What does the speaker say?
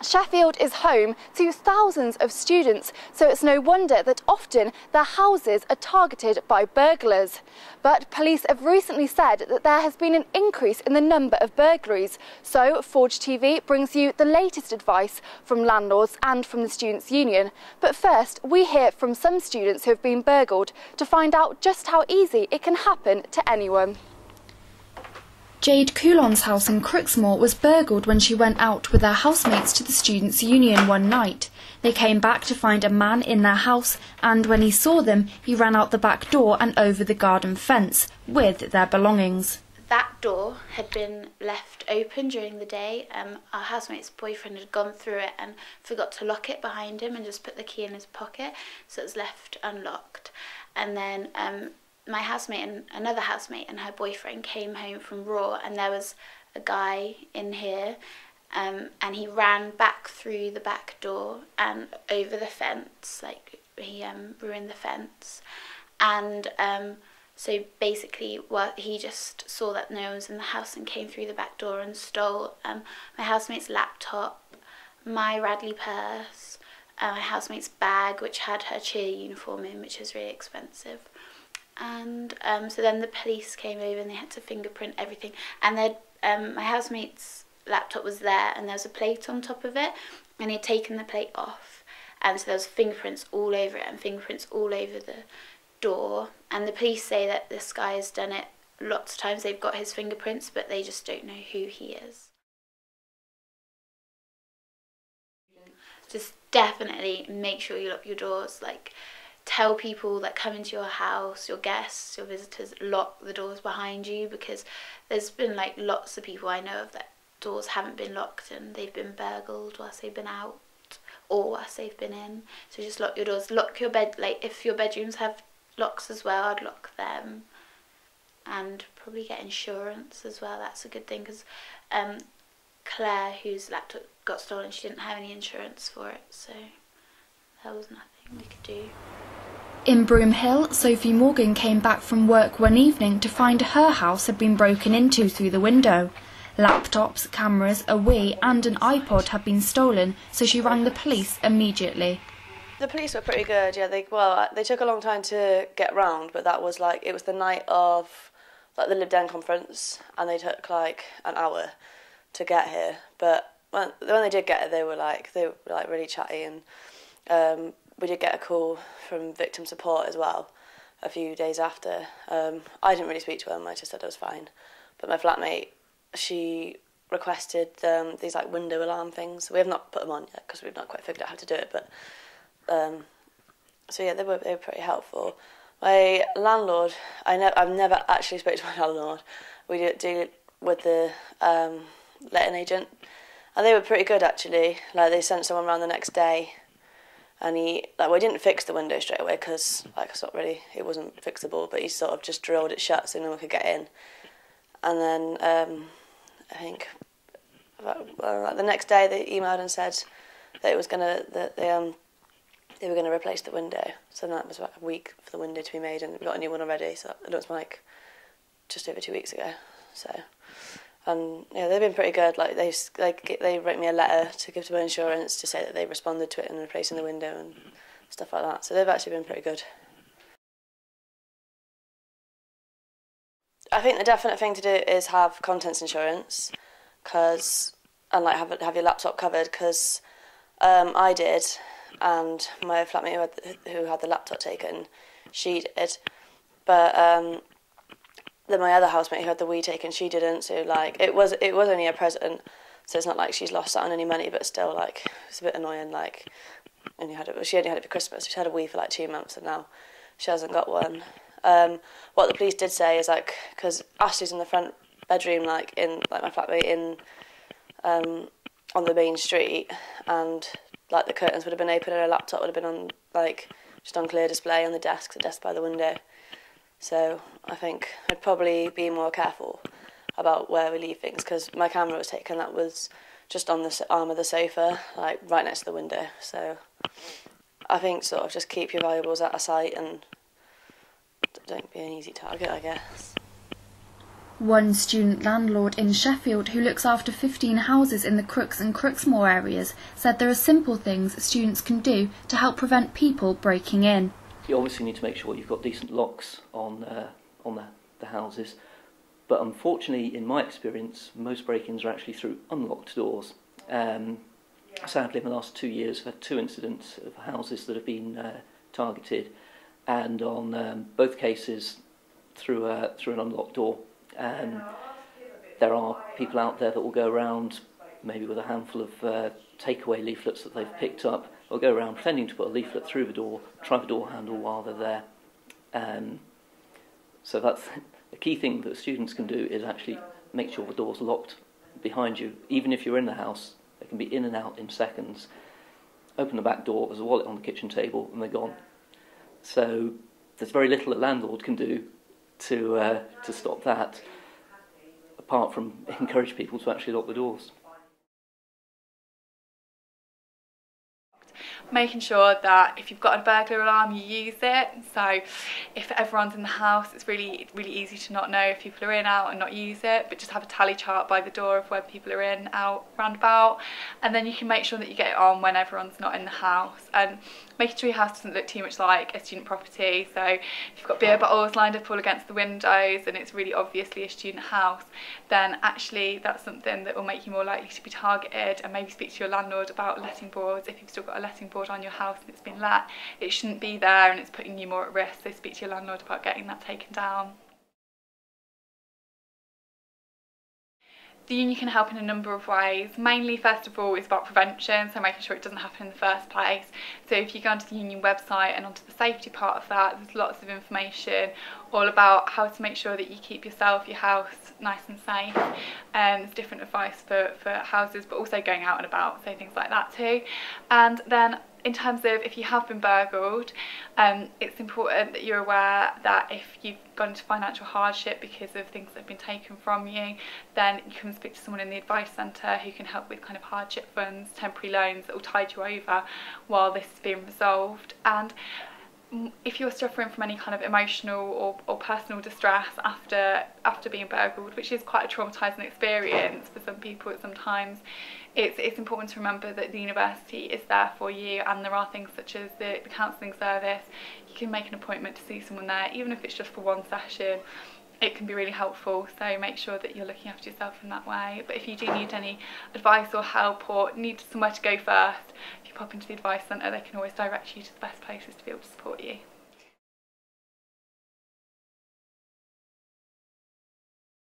Sheffield is home to thousands of students, so it's no wonder that often their houses are targeted by burglars. But police have recently said that there has been an increase in the number of burglaries. So Forge TV brings you the latest advice from landlords and from the Students' Union. But first, we hear from some students who have been burgled to find out just how easy it can happen to anyone. Jade Coulon's house in Crooksmoor was burgled when she went out with her housemates to the Students' Union one night. They came back to find a man in their house, and when he saw them, he ran out the back door and over the garden fence with their belongings. That door had been left open during the day. Our housemate's boyfriend had gone through it and forgot to lock it behind him and just put the key in his pocket, so it was left unlocked. And then my housemate and another housemate and her boyfriend came home from Raw, and there was a guy in here, and he ran back through the back door and over the fence, like he ruined the fence. And so basically he just saw that no one was in the house and came through the back door and stole my housemate's laptop, my Radley purse, my housemate's bag, which had her cheer uniform in, which is really expensive. And so then the police came over and they had to fingerprint everything, and then my housemate's laptop was there and there was a plate on top of it, and he'd taken the plate off, and so there was fingerprints all over it and fingerprints all over the door. And the police say that this guy has done it lots of times. They've got his fingerprints, but they just don't know who he is. Just definitely make sure you lock your doors. Like, tell people that come into your house, your guests, your visitors, lock the doors behind you, because there's been like lots of people I know of that doors haven't been locked and they've been burgled whilst they've been out or whilst they've been in. So just lock your doors. Lock your bed, like if your bedrooms have locks as well, I'd lock them. And probably get insurance as well. That's a good thing, because Claire, whose laptop got stolen, she didn't have any insurance for it, so there was nothing we could do. In Broomhill, Sophie Morgan came back from work one evening to find her house had been broken into through the window. Laptops, cameras, a Wii and an iPod had been stolen, so she rang the police immediately. The police were pretty good, yeah. They took a long time to get round, but that was like, it was the night of like the Lib Dem conference, and they took like an hour to get here. But when they did get here, they were really chatty, and we did get a call from victim support as well a few days after. I didn't really speak to them, I just said I was fine. But my flatmate, she requested these like window alarm things. We have not put them on yet because we've not quite figured out how to do it, but so yeah, they were pretty helpful. My landlord, I've never actually spoken to my landlord. We do with the letting agent, and they were pretty good actually. Like, they sent someone around the next day, and we didn't fix the window straight away because it wasn't fixable, but he sort of just drilled it shut so no one could get in. And then I think the next day they emailed and said that they were going to replace the window. So that was about a week for the window to be made, and we got a new one already. So that was like just over 2 weeks ago. So yeah, they've been pretty good. Like they wrote me a letter to give to my insurance to say that they responded to it and replacing the window and stuff like that. So they've actually been pretty good. I think the definite thing to do is have contents insurance, and like have your laptop covered, because I did, and my flatmate who had the laptop taken, she did, but then my other housemate who had the Wii taken, she didn't. So like it was only a present, so it's not like she's lost out on any money, but still like it's a bit annoying. Like she only had it for Christmas. She had a Wii for like 2 months, and now she hasn't got one. What the police did say is, like, because Ashley's in the front bedroom, like in like my flatmate in on the main street, and like the curtains would have been open and her laptop would have been on like just on clear display on the desk by the window. So I think I'd probably be more careful about where we leave things, because my camera was taken, that was just on the arm of the sofa, like right next to the window. So I think sort of just keep your valuables out of sight and don't be an easy target, I guess. One student landlord in Sheffield, who looks after 15 houses in the Crooks and Crooksmoor areas, said there are simple things students can do to help prevent people breaking in. You obviously need to make sure you've got decent locks on the houses, but unfortunately, in my experience, most break-ins are actually through unlocked doors. Sadly, in the last 2 years, I've had 2 incidents of houses that have been targeted, and on both cases through an unlocked door. There are people out there that will go around maybe with a handful of takeaway leaflets that they've picked up. They'll go around pretending to put a leaflet through the door, try the door handle while they're there. So that's the key thing that students can do, is actually make sure the door's locked behind you. Even if you're in the house, they can be in and out in seconds. Open the back door, there's a wallet on the kitchen table, and they're gone. So there's very little a landlord can do to stop that, apart from encourage people to actually lock the doors. Making sure that if you've got a burglar alarm, you use it. So if everyone's in the house, it's really easy to not know if people are in, out, and not use it, but just have a tally chart by the door of when people are in, out, round about, and then you can make sure that you get it on when everyone's not in the house. And making sure your house doesn't look too much like a student property. So if you've got beer bottles lined up all against the windows and it's really obviously a student house, then actually that's something that will make you more likely to be targeted. And maybe speak to your landlord about letting boards. If you've still got a letting board on your house and it's been let, it shouldn't be there and it's putting you more at risk. So speak to your landlord about getting that taken down. The union can help in a number of ways. Mainly, first of all, is about prevention, so making sure it doesn't happen in the first place. So if you go onto the union website and onto the safety part of that, there's lots of information all about how to make sure that you keep yourself, your house, nice and safe. There's different advice for houses, but also going out and about, so things like that too. And then in terms of if you have been burgled, it's important that you're aware that if you've gone into financial hardship because of things that have been taken from you, then you can speak to someone in the advice centre who can help with kind of hardship funds, temporary loans that will tide you over while this is being resolved. And if you're suffering from any kind of emotional or personal distress after being burgled, which is quite a traumatising experience for some people sometimes, it's important to remember that the university is there for you, and there are things such as the counselling service. You can make an appointment to see someone there, even if it's just for one session. It can be really helpful, so make sure that you're looking after yourself in that way. But if you do need any advice or help, or need somewhere to go first, if you pop into the advice centre, they can always direct you to the best places to be able to support you.